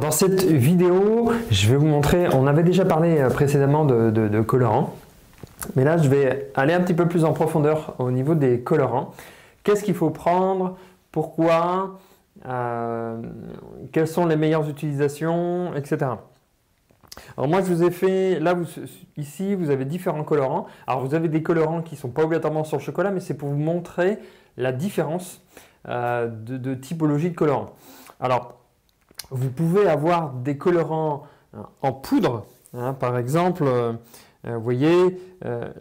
Dans cette vidéo, je vais vous montrer, on avait déjà parlé précédemment de colorants, mais là je vais aller un petit peu plus en profondeur au niveau des colorants. Qu'est-ce qu'il faut prendre? Pourquoi? Quelles sont les meilleures utilisations, etc. Alors moi je vous ai fait, là ici vous avez différents colorants. Alors vous avez des colorants qui ne sont pas obligatoirement sur le chocolat, mais c'est pour vous montrer la différence de typologie de colorant. Alors vous pouvez avoir des colorants en poudre, hein, par exemple, vous voyez,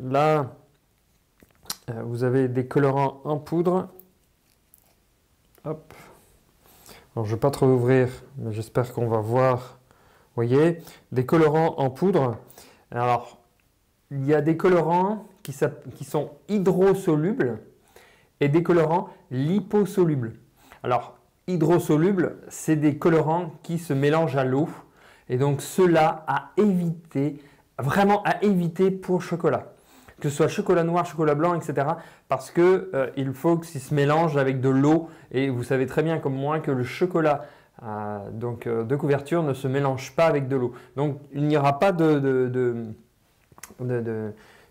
là, vous avez des colorants en poudre. Hop. Alors, je ne vais pas trop ouvrir, mais j'espère qu'on va voir. Vous voyez, des colorants en poudre. Alors, il y a des colorants qui sont hydrosolubles et des colorants liposolubles. Alors, hydrosolubles, c'est des colorants qui se mélangent à l'eau. Et donc, ceux-là à éviter, vraiment à éviter pour le chocolat. Que ce soit chocolat noir, chocolat blanc, etc. Parce qu'il faut que ça se mélange avec de l'eau. Et vous savez très bien comme moi que le chocolat de couverture ne se mélange pas avec de l'eau. Donc, il n'y aura pas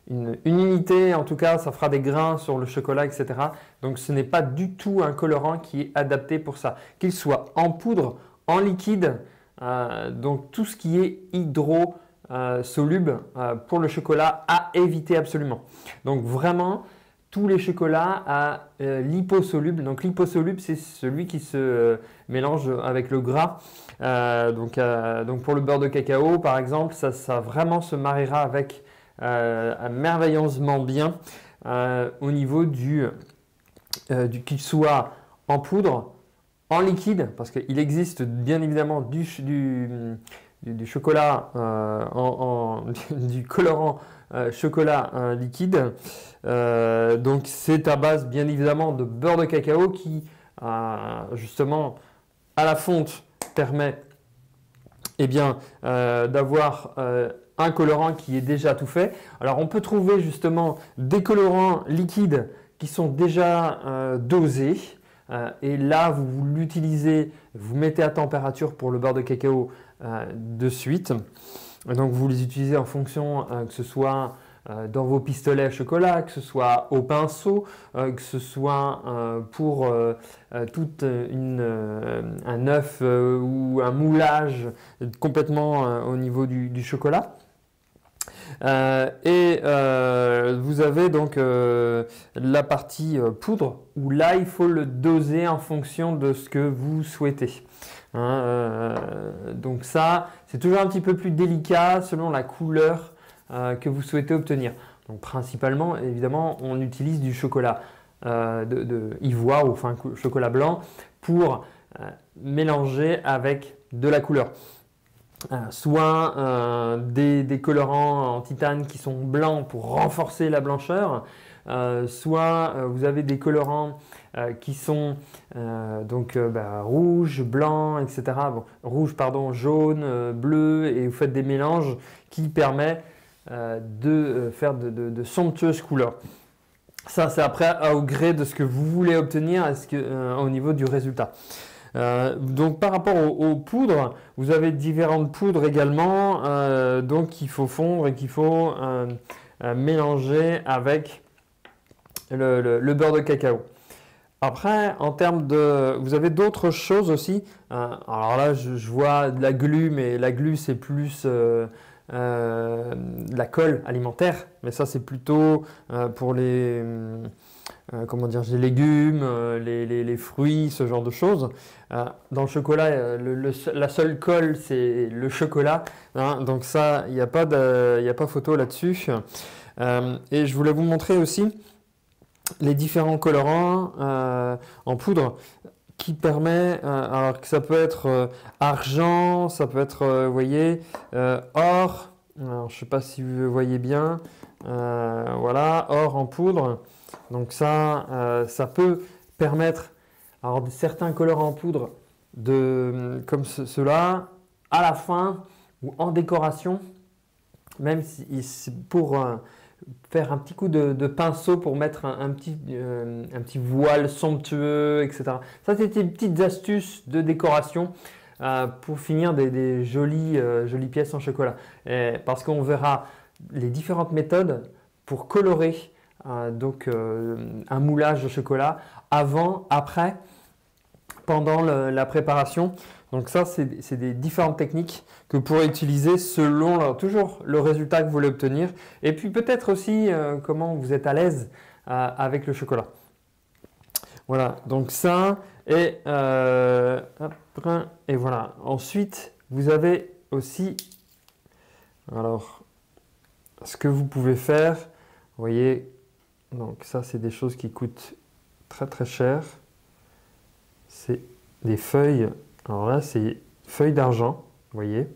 une unité, en tout cas, ça fera des grains sur le chocolat, etc. Donc, ce n'est pas du tout un colorant qui est adapté pour ça. Qu'il soit en poudre, en liquide, donc tout ce qui est hydrosoluble pour le chocolat à éviter absolument. Donc, vraiment, tous les chocolats à liposoluble. Donc, liposoluble, c'est celui qui se mélange avec le gras. Donc, pour le beurre de cacao, par exemple, ça vraiment se mariera avec merveilleusement bien au niveau qu'il soit en poudre, en liquide, parce qu'il existe bien évidemment du chocolat, du colorant chocolat liquide. Donc c'est à base bien évidemment de beurre de cacao qui justement à la fonte permet d'avoir un colorant qui est déjà tout fait. Alors on peut trouver justement des colorants liquides qui sont déjà dosés. Et là, vous l'utilisez, vous mettez à température pour le beurre de cacao de suite. Et donc vous les utilisez en fonction que ce soit dans vos pistolets à chocolat, que ce soit au pinceau, que ce soit pour un œuf ou un moulage complètement au niveau du chocolat. Vous avez donc la partie poudre où là il faut le doser en fonction de ce que vous souhaitez. Donc ça c'est toujours un petit peu plus délicat selon la couleur que vous souhaitez obtenir. Donc principalement évidemment on utilise du chocolat de ivoire ou enfin chocolat blanc pour mélanger avec de la couleur. Soit des colorants en titane qui sont blancs pour renforcer la blancheur, soit vous avez des colorants qui sont rouge, blanc, etc. Bon, rouge, pardon, jaune, bleu, et vous faites des mélanges qui permettent de faire de somptueuses couleurs. Ça, c'est après au gré de ce que vous voulez obtenir au niveau du résultat. Donc par rapport aux poudres, vous avez différentes poudres également, donc qu'il faut fondre et qu'il faut mélanger avec le beurre de cacao. Après, en termes vous avez d'autres choses aussi. Alors là, je vois de la glu, mais la glu c'est plus la colle alimentaire, mais ça c'est plutôt pour les légumes, les fruits, ce genre de choses. Dans le chocolat, la seule colle, c'est le chocolat. Hein, donc ça, il n'y a pas photo là-dessus. Et je voulais vous montrer aussi les différents colorants en poudre qui permet, alors que ça peut être argent, ça peut être, vous voyez, or. Alors, je ne sais pas si vous voyez bien. Voilà, or en poudre. Donc ça peut permettre, alors certains colorants en poudre comme ceux-là, à la fin ou en décoration, même si c'est pour faire un petit coup de pinceau pour mettre un petit voile somptueux, etc. Ça, c'était des petites astuces de décoration pour finir des jolies pièces en chocolat. Parce qu'on verra les différentes méthodes pour colorer un moulage de chocolat avant, après, pendant la préparation. Donc ça, c'est des différentes techniques que vous pourrez utiliser selon toujours le résultat que vous voulez obtenir. Et puis peut-être aussi comment vous êtes à l'aise avec le chocolat. Voilà, donc ça, et voilà. Ensuite, vous avez aussi, alors, ce que vous pouvez faire, vous voyez, donc ça, c'est des choses qui coûtent très très cher. C'est des feuilles, alors là, c'est feuilles d'argent, vous voyez.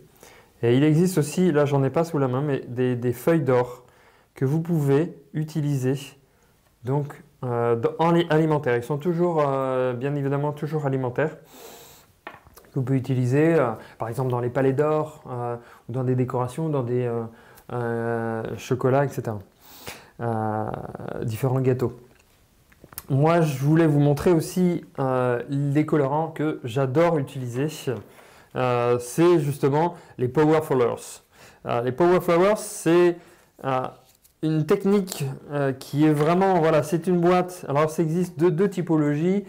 Et il existe aussi, là, j'en ai pas sous la main, mais des feuilles d'or que vous pouvez utiliser, donc, en alimentaire. Ils sont toujours, bien évidemment, toujours alimentaires. Vous pouvez utiliser, par exemple, dans les palais d'or, ou dans des décorations, dans des chocolats, etc. Différents gâteaux. Moi, je voulais vous montrer aussi les colorants que j'adore utiliser. C'est justement les Power Flowers. Les Power Flowers, c'est une technique qui est vraiment, voilà, c'est une boîte. Alors, ça existe deux typologies,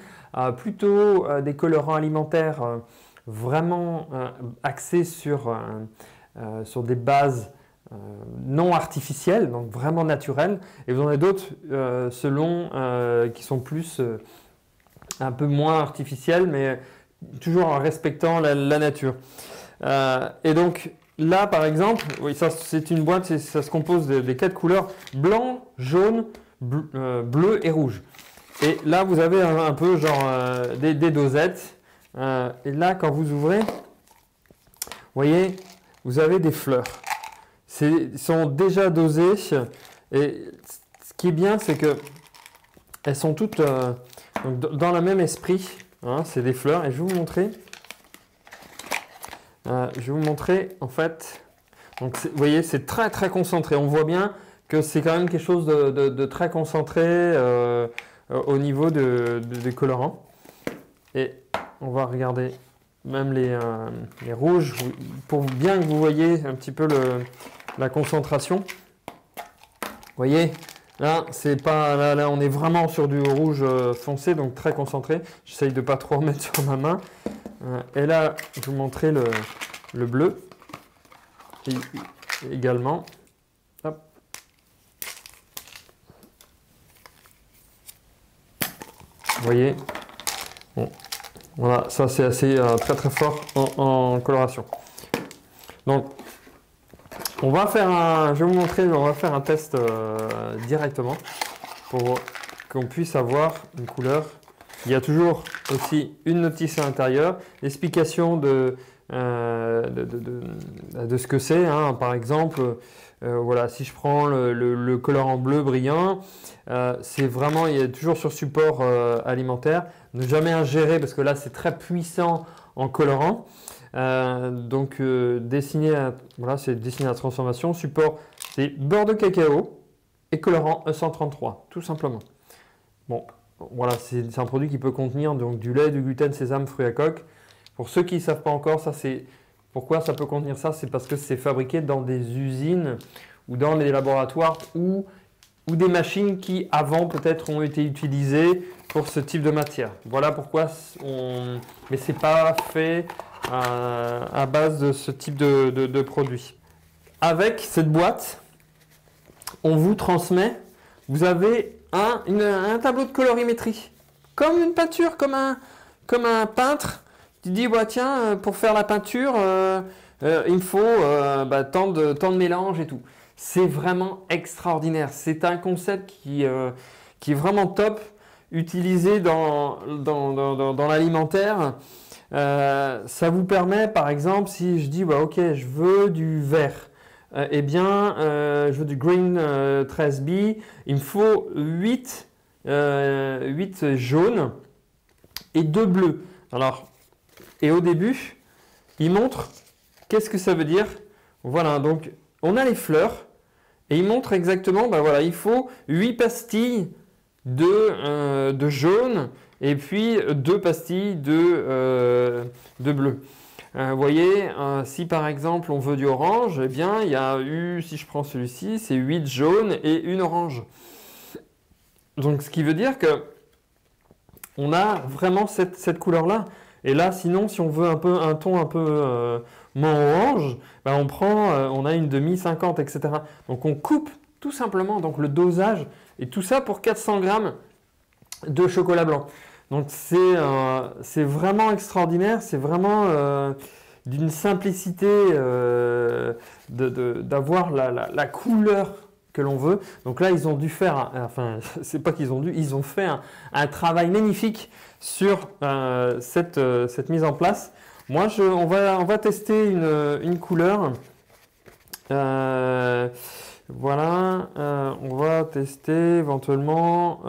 plutôt des colorants alimentaires vraiment axés sur des bases non artificielles, donc vraiment naturelles. Et vous en avez d'autres qui sont plus un peu moins artificielles, mais toujours en respectant la nature. Et donc, là, par exemple, oui, ça c'est une boîte, ça se compose des 4 couleurs blanc, jaune, bleu et rouge. Et là, vous avez un peu genre des dosettes. Et là, quand vous ouvrez, vous voyez, vous avez des fleurs. Ils sont déjà dosées. Et ce qui est bien, c'est que elles sont toutes dans le même esprit. Hein, c'est des fleurs. Et je vais vous montrer. En fait, donc vous voyez, c'est très très concentré. On voit bien que c'est quand même quelque chose de très concentré au niveau des colorants. Et on va regarder même les rouges pour bien que vous voyez un petit peu la concentration. Vous voyez, là, c'est pas, là, on est vraiment sur du rouge foncé, donc très concentré. J'essaye de ne pas trop remettre sur ma main. Et là, je vais vous montrer le bleu. Et également. Hop. Vous voyez. Bon. Voilà, ça c'est assez très très fort en coloration. Donc, je vais vous montrer, on va faire un test directement pour qu'on puisse avoir une couleur. Il y a toujours aussi une notice à l'intérieur, l'explication de ce que c'est. Hein. Par exemple, voilà, si je prends le colorant bleu brillant, c'est vraiment, il y a toujours sur support alimentaire. Ne jamais ingérer parce que là, c'est très puissant en colorant. Donc, voilà, c'est destiné à la transformation. Support, c'est beurre de cacao et colorant E133, tout simplement. Bon, voilà, c'est un produit qui peut contenir donc, du lait, du gluten, sésame, fruits à coque. Pour ceux qui ne savent pas encore, ça c'est pourquoi ça peut contenir ça, c'est parce que c'est fabriqué dans des usines ou dans des laboratoires ou des machines qui avant peut-être ont été utilisées pour ce type de matière. Voilà pourquoi mais c'est pas fait à base de ce type de produit. Avec cette boîte, on vous transmet, vous avez un tableau de colorimétrie, comme une peinture, comme un peintre qui dit bah, tiens, pour faire la peinture, il me faut tant de mélange et tout. C'est vraiment extraordinaire. C'est un concept qui est vraiment top, utilisé dans l'alimentaire. Ça vous permet, par exemple, si je dis bah, ok, je veux du vert. Eh bien, je veux du green 13B. Il me faut 8 jaunes et 2 bleus. Alors, et au début, il montre qu'est-ce que ça veut dire. Voilà, donc on a les fleurs et il montre exactement, ben voilà, il faut 8 pastilles de jaune et puis 2 pastilles de bleu. Vous voyez, si par exemple on veut du orange, eh bien il y a eu, si je prends celui-ci, c'est 8 jaunes et une orange. Donc ce qui veut dire que on a vraiment cette couleur-là. Et là, sinon, si on veut un ton un peu moins orange, ben on a une demi 50, etc. Donc on coupe tout simplement donc, le dosage, et tout ça pour 400 grammes de chocolat blanc. Donc c'est vraiment extraordinaire, c'est vraiment d'une simplicité d'avoir la couleur que l'on veut. Donc là, ils ont dû faire, enfin, c'est pas qu'ils ont dû, ils ont fait un travail magnifique sur cette mise en place. Moi, on va tester une couleur. Voilà, on va tester éventuellement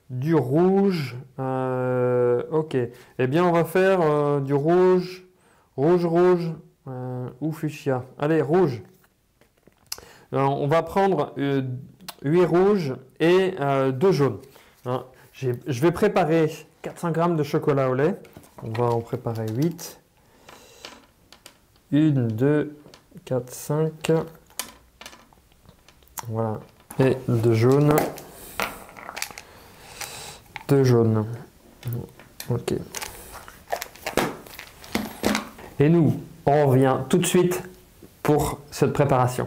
du rouge. Ok, eh bien, on va faire du rouge ou fuchsia. Allez, rouge. Alors, on va prendre 8 rouges et 2 jaunes. Hein, je vais préparer 400 grammes de chocolat au lait. On va en préparer 8. 1, 2, 4, 5. Voilà. Et 2 jaunes. 2 jaunes. Ok. Et nous, on revient tout de suite pour cette préparation.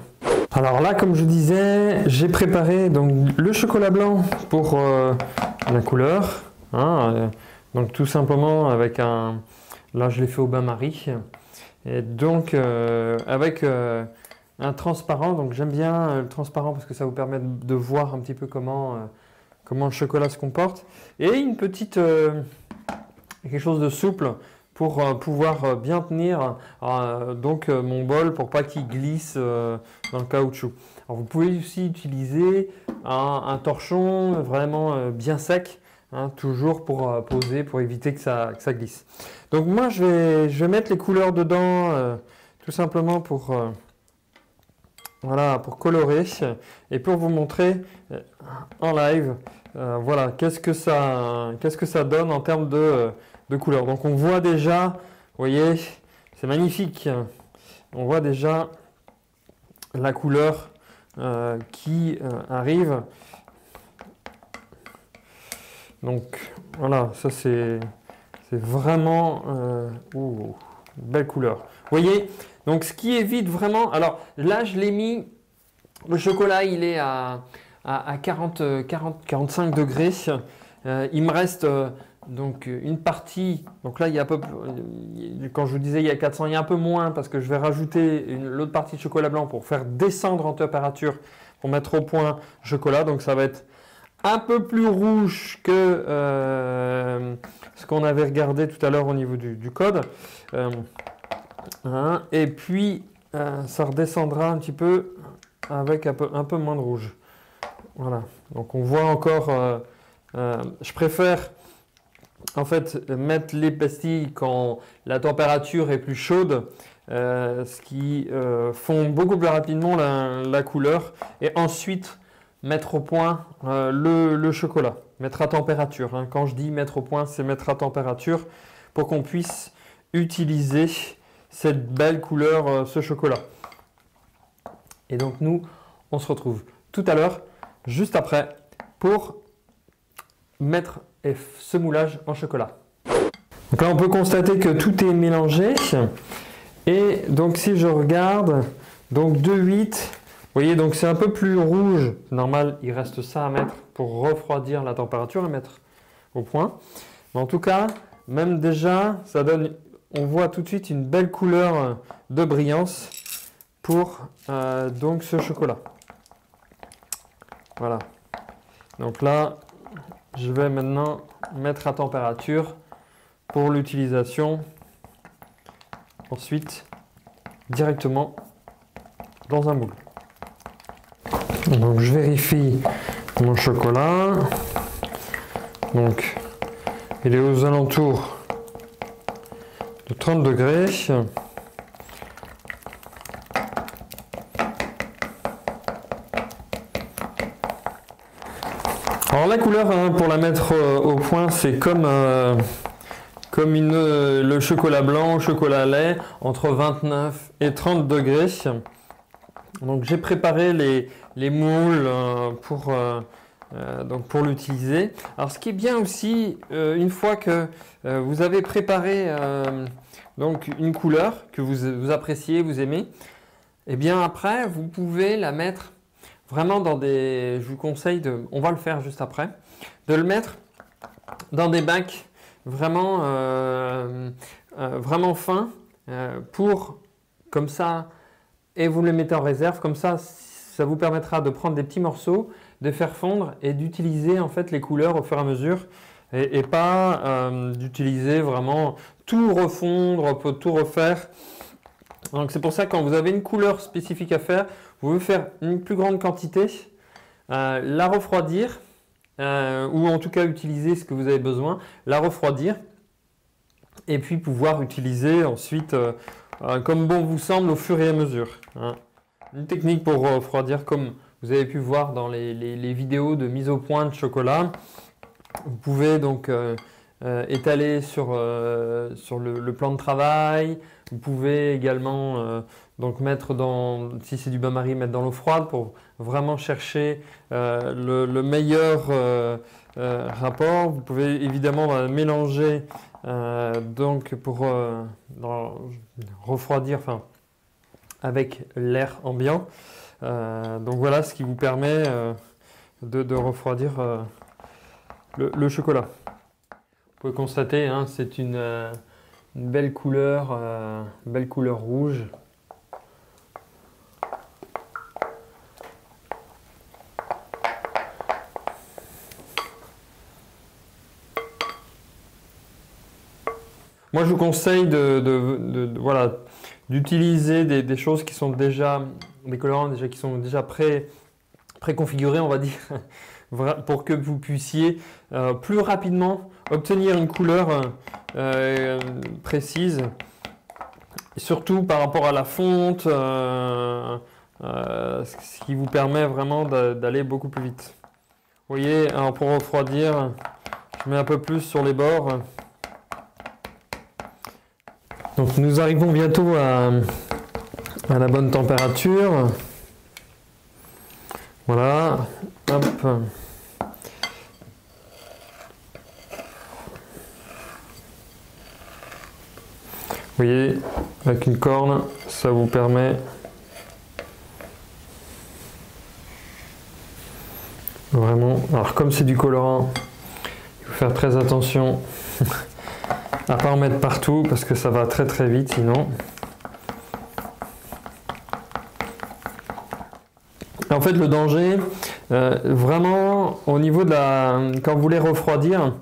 Alors là, comme je disais, j'ai préparé donc, le chocolat blanc pour la couleur. Hein, donc tout simplement avec un... Là, je l'ai fait au bain-marie. Et donc avec un transparent. Donc j'aime bien le transparent parce que ça vous permet de voir un petit peu comment le chocolat se comporte. Et une petite... quelque chose de souple pour pouvoir bien tenir donc mon bol pour pas qu'il glisse dans le caoutchouc. Alors, vous pouvez aussi utiliser un torchon vraiment bien sec, hein, toujours pour poser, pour éviter que ça glisse. Donc moi je vais mettre les couleurs dedans tout simplement pour, voilà, pour colorer et pour vous montrer en live voilà, qu'est-ce que ça donne en termes de couleurs. Donc on voit déjà, vous voyez, c'est magnifique. On voit déjà la couleur qui arrive. Donc voilà, ça c'est vraiment une belle couleur. Vous voyez, donc ce qui évite vraiment. Alors là, je l'ai mis. Le chocolat, il est à 45 degrés. Il me reste donc une partie. Donc là, il y a quand je vous disais il y a 400, il y a un peu moins parce que je vais rajouter l'autre partie de chocolat blanc pour faire descendre en température, pour mettre au point le chocolat. Donc ça va être un peu plus rouge que ce qu'on avait regardé tout à l'heure au niveau du code. Hein, et puis, ça redescendra un petit peu avec un peu moins de rouge. Voilà, donc on voit encore, je préfère en fait mettre les pastilles quand la température est plus chaude, ce qui fond beaucoup plus rapidement la couleur, et ensuite mettre au point le chocolat, mettre à température. Hein. Quand je dis mettre au point, c'est mettre à température pour qu'on puisse utiliser cette belle couleur, ce chocolat. Et donc nous, on se retrouve tout à l'heure, juste après, pour mettre ce moulage en chocolat. Donc là, on peut constater que tout est mélangé. Et donc si je regarde, donc 2,8, vous voyez, donc c'est un peu plus rouge. Normal, il reste ça à mettre pour refroidir la température et mettre au point. Mais en tout cas, même déjà, ça donne, on voit tout de suite une belle couleur de brillance pour donc ce chocolat. Voilà. Donc là, je vais maintenant mettre à température pour l'utilisation. Ensuite, directement dans un moule. Donc je vérifie mon chocolat. Donc il est aux alentours de 30 degrés. Alors la couleur, hein, pour la mettre au point, c'est comme comme le chocolat blanc, le chocolat lait, entre 29 et 30 degrés. Donc j'ai préparé les moules pour l'utiliser. Alors ce qui est bien aussi, une fois que vous avez préparé donc une couleur que vous appréciez, vous aimez, et bien après vous pouvez la mettre vraiment dans des... Je vous conseille on va le faire juste après, de le mettre dans des bacs vraiment, vraiment fins comme ça, et vous le mettez en réserve, comme ça vous permettra de prendre des petits morceaux, de faire fondre et d'utiliser en fait les couleurs au fur et à mesure et pas d'utiliser vraiment tout refondre, tout refaire. Donc c'est pour ça que quand vous avez une couleur spécifique à faire, vous pouvez faire une plus grande quantité, la refroidir, ou en tout cas utiliser ce que vous avez besoin, la refroidir et puis pouvoir utiliser ensuite comme bon vous semble au fur et à mesure. Hein. Une technique pour refroidir comme vous avez pu voir dans les vidéos de mise au point de chocolat. Vous pouvez donc étaler sur le plan de travail. Vous pouvez également donc mettre si c'est du bain-marie, mettre dans l'eau froide pour vraiment chercher le meilleur rapport. Vous pouvez évidemment mélanger donc pour refroidir avec l'air ambiant. Donc voilà ce qui vous permet de refroidir le chocolat. Vous pouvez constater, hein, c'est une belle couleur rouge. Moi, je vous conseille d'utiliser des choses qui sont déjà, des colorants qui sont déjà préconfigurés, on va dire, pour que vous puissiez plus rapidement obtenir une couleur précise, et surtout par rapport à la fonte, ce qui vous permet vraiment d'aller beaucoup plus vite. Vous voyez, alors pour refroidir, je mets un peu plus sur les bords. Donc nous arrivons bientôt à la bonne température. Voilà, hop. Vous voyez, avec une corne, ça vous permet vraiment... Alors comme c'est du colorant, il faut faire très attention à ne pas en mettre partout parce que ça va très très vite sinon. En fait, le danger, vraiment au niveau de quand vous voulez refroidir,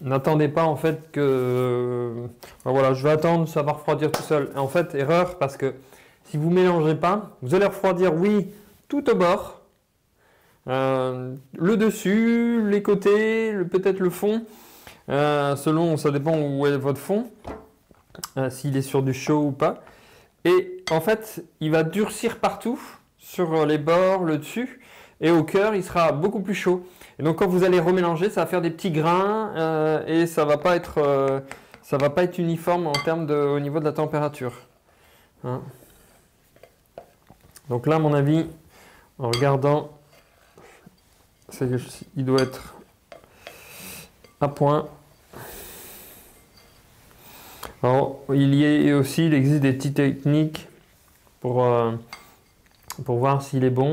n'attendez pas en fait que voilà, je vais attendre, ça va refroidir tout seul. En fait, erreur, parce que si vous ne mélangez pas, vous allez refroidir, oui, tout au bord, le dessus, les côtés, peut-être le fond, selon, ça dépend où est votre fond, s'il est sur du chaud ou pas. Et en fait, il va durcir partout, sur les bords, le dessus, et au cœur, il sera beaucoup plus chaud. Et donc quand vous allez remélanger, ça va faire des petits grains et ça va pas être uniforme en termes au niveau de la température. Hein. Donc là, à mon avis, en regardant, il doit être à point. Alors, il existe des petites techniques pour voir s'il est bon.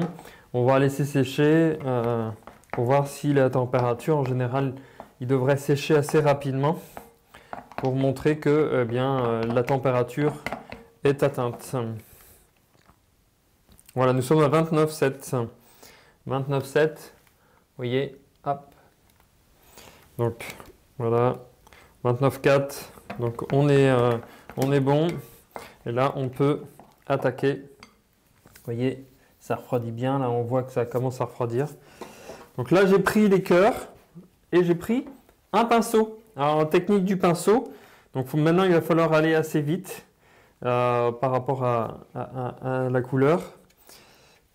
On va laisser sécher pour voir si la température, en général, il devrait sécher assez rapidement pour montrer que la température est atteinte. Voilà, nous sommes à 29,7. 29,7, vous voyez, hop. Donc, voilà, 29,4. Donc, on est bon. Et là, on peut attaquer. Vous voyez, ça refroidit bien. Là, on voit que ça commence à refroidir. Donc là, j'ai pris les cœurs et j'ai pris un pinceau. Alors, technique du pinceau. Donc maintenant, il va falloir aller assez vite par rapport à la couleur.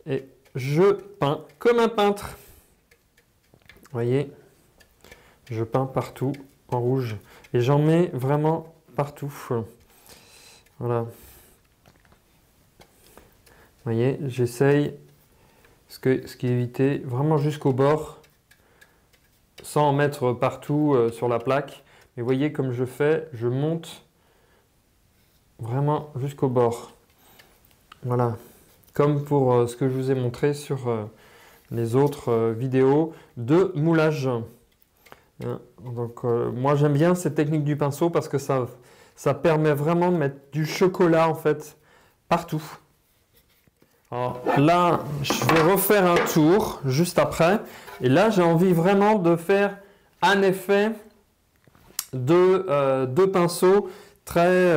Et je peins comme un peintre. Vous voyez, je peins partout en rouge. Et j'en mets vraiment partout. Voilà. Vous voyez, j'essaye, ce qui est évité, vraiment jusqu'au bord, sans en mettre partout sur la plaque. Mais vous voyez comme je fais, je monte vraiment jusqu'au bord. Voilà. Comme pour ce que je vous ai montré sur les autres vidéos de moulage. Donc moi j'aime bien cette technique du pinceau parce que ça permet vraiment de mettre du chocolat en fait partout. Alors là je vais refaire un tour juste après et là j'ai envie vraiment de faire un effet de pinceau très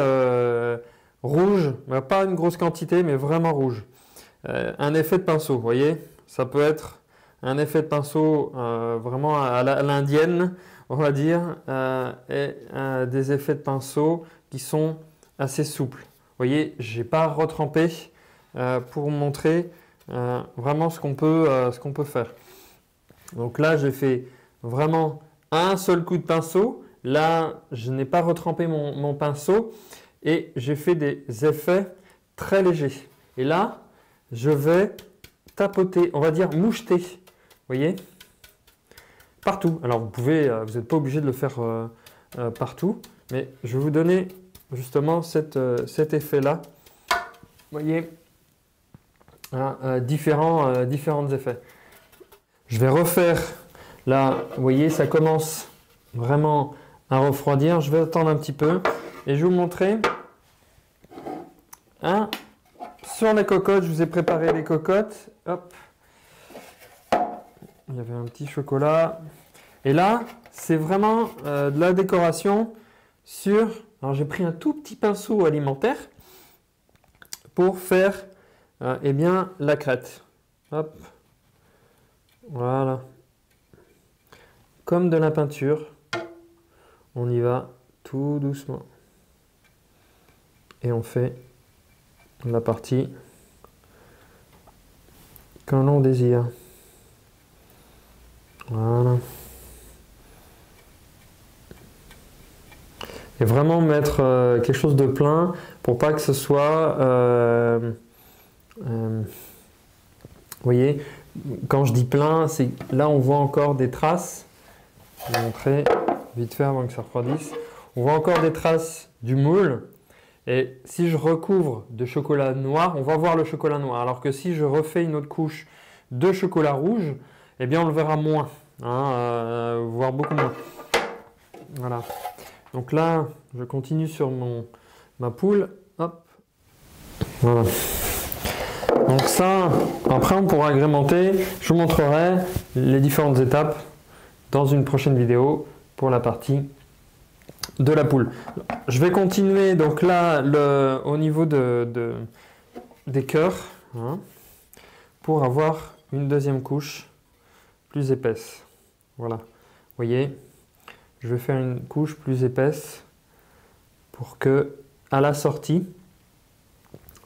rouge, pas une grosse quantité mais vraiment rouge. Un effet de pinceau, vous voyez, ça peut être un effet de pinceau vraiment à l'indienne, on va dire, et des effets de pinceau qui sont assez souples. Vous voyez, je n'ai pas retrempé pour vous montrer vraiment ce qu'on peut faire. Donc là, j'ai fait vraiment un seul coup de pinceau. Là, je n'ai pas retrempé mon pinceau et j'ai fait des effets très légers. Et là, je vais tapoter, on va dire moucheter. Vous voyez? Partout. Alors vous n'êtes pas obligé de le faire partout, mais je vais vous donner justement cet effet-là. Vous voyez? Différents effets. Je vais refaire, là, vous voyez, ça commence vraiment à refroidir. Je vais attendre un petit peu et je vais vous montrer. Sur les cocottes, je vous ai préparé les cocottes. Hop. Il y avait un petit chocolat. Et là, c'est vraiment de la décoration sur... Alors, j'ai pris un tout petit pinceau alimentaire pour faire eh bien, la crête. Hop. Voilà. Comme de la peinture. On y va tout doucement. Et on fait la partie que l'on désire. Voilà. Et vraiment mettre quelque chose de plein pour pas que ce soit... vous voyez, quand je dis plein, c'est là on voit encore des traces. Je vais vous montrer vite fait avant que ça refroidisse. On voit encore des traces du moule. Et si je recouvre de chocolat noir, on va voir le chocolat noir. Alors que si je refais une autre couche de chocolat rouge, eh bien on le verra moins, voire beaucoup moins. Voilà. Donc là, je continue sur ma poule. Hop. Voilà. Donc ça, après on pourra agrémenter. Je vous montrerai les différentes étapes dans une prochaine vidéo pour la partie de la poule. Je vais continuer donc là au niveau des cœurs pour avoir une deuxième couche plus épaisse. Voilà. Vous voyez, je vais faire une couche plus épaisse pour que à la sortie,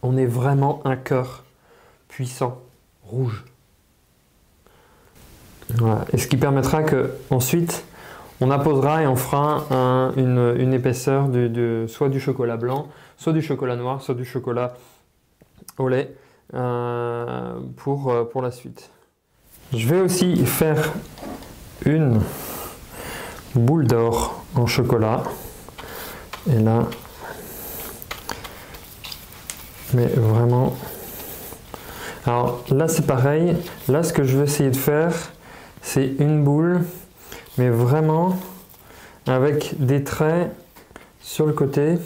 on ait vraiment un cœur puissant, rouge. Voilà. Et ce qui permettra que ensuite on apposera et on fera une épaisseur soit du chocolat blanc, soit du chocolat noir, soit du chocolat au lait pour la suite. Je vais aussi faire une boule d'or en chocolat. Et là, mais vraiment... Alors là c'est pareil. Là ce que je vais essayer de faire, c'est une boule, mais vraiment avec des traits sur le côté,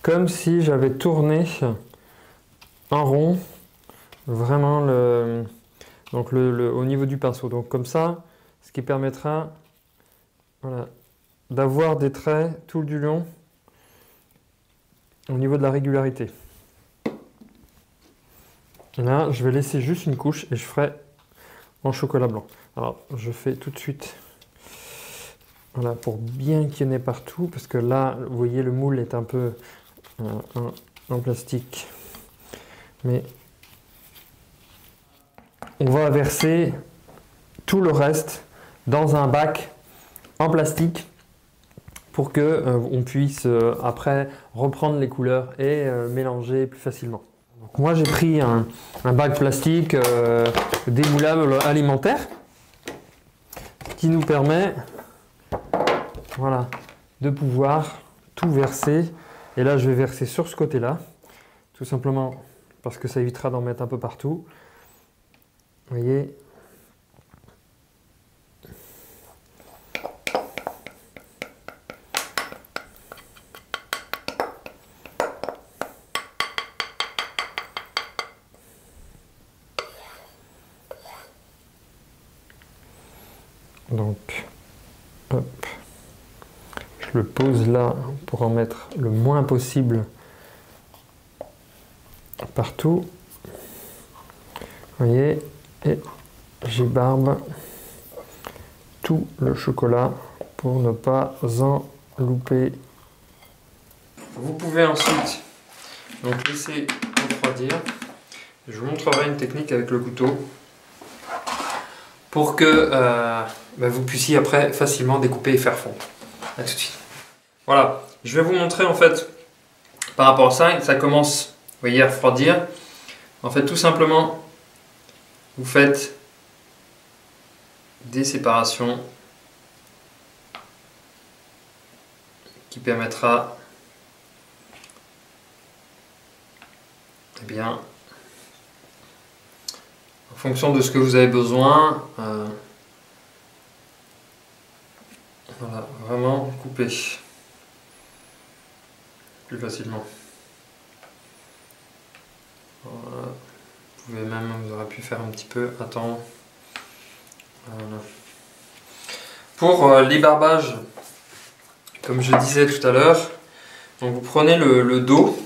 comme si j'avais tourné en rond, vraiment au niveau du pinceau. Donc comme ça, ce qui permettra voilà, d'avoir des traits tout du long au niveau de la régularité. Là, je vais laisser juste une couche et je ferai en chocolat blanc. Alors, je fais tout de suite, voilà, pour bien qu'il y en ait partout, parce que là, vous voyez, le moule est un peu en plastique. Mais on va verser tout le reste dans un bac en plastique pour que on puisse après reprendre les couleurs et mélanger plus facilement. Donc moi j'ai pris un bac plastique démoulable alimentaire qui nous permet voilà, de pouvoir tout verser. Et là je vais verser sur ce côté-là, tout simplement parce que ça évitera d'en mettre un peu partout. Vous voyez. Donc, hop, je le pose là pour en mettre le moins possible partout. Vous voyez, et j'ébarbe tout le chocolat pour ne pas en louper. Vous pouvez ensuite donc laisser refroidir. Je vous montrerai une technique avec le couteau pour que vous puissiez après facilement découper et faire fondre. À tout de suite. Voilà, je vais vous montrer en fait par rapport à ça, ça commence, vous voyez, à refroidir. En fait, tout simplement, vous faites des séparations qui permettra bien, en fonction de ce que vous avez besoin, voilà, vraiment couper plus facilement. Voilà. Vous pouvez même, vous aurez pu faire un petit peu, attends. Voilà. Pour l'ébarbage, comme je disais tout à l'heure, donc vous prenez le dos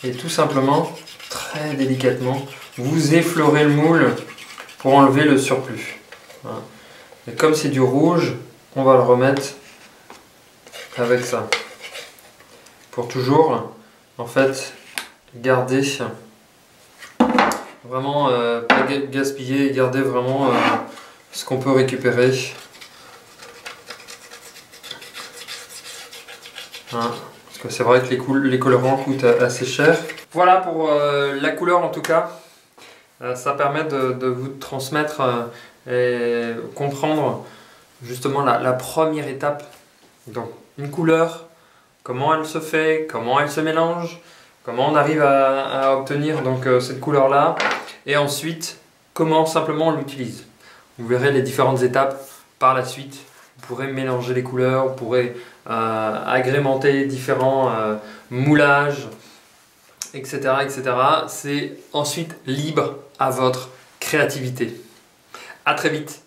et tout simplement, très délicatement, vous effleurez le moule pour enlever le surplus. Voilà. Et comme c'est du rouge, on va le remettre avec ça. Pour toujours, en fait, garder, vraiment pas gaspiller, garder vraiment ce qu'on peut récupérer. Hein, parce que c'est vrai que les colorants coûtent assez cher. Voilà pour la couleur en tout cas. Ça permet de vous transmettre et comprendre justement la première étape. Donc une couleur, comment elle se fait, comment elle se mélange, comment on arrive à obtenir donc cette couleur là, et ensuite comment simplement on l'utilise. Vous verrez les différentes étapes par la suite. Vous pourrez mélanger les couleurs, vous pourrez agrémenter différents moulages, etc., etc. C'est ensuite libre à votre créativité. À très vite.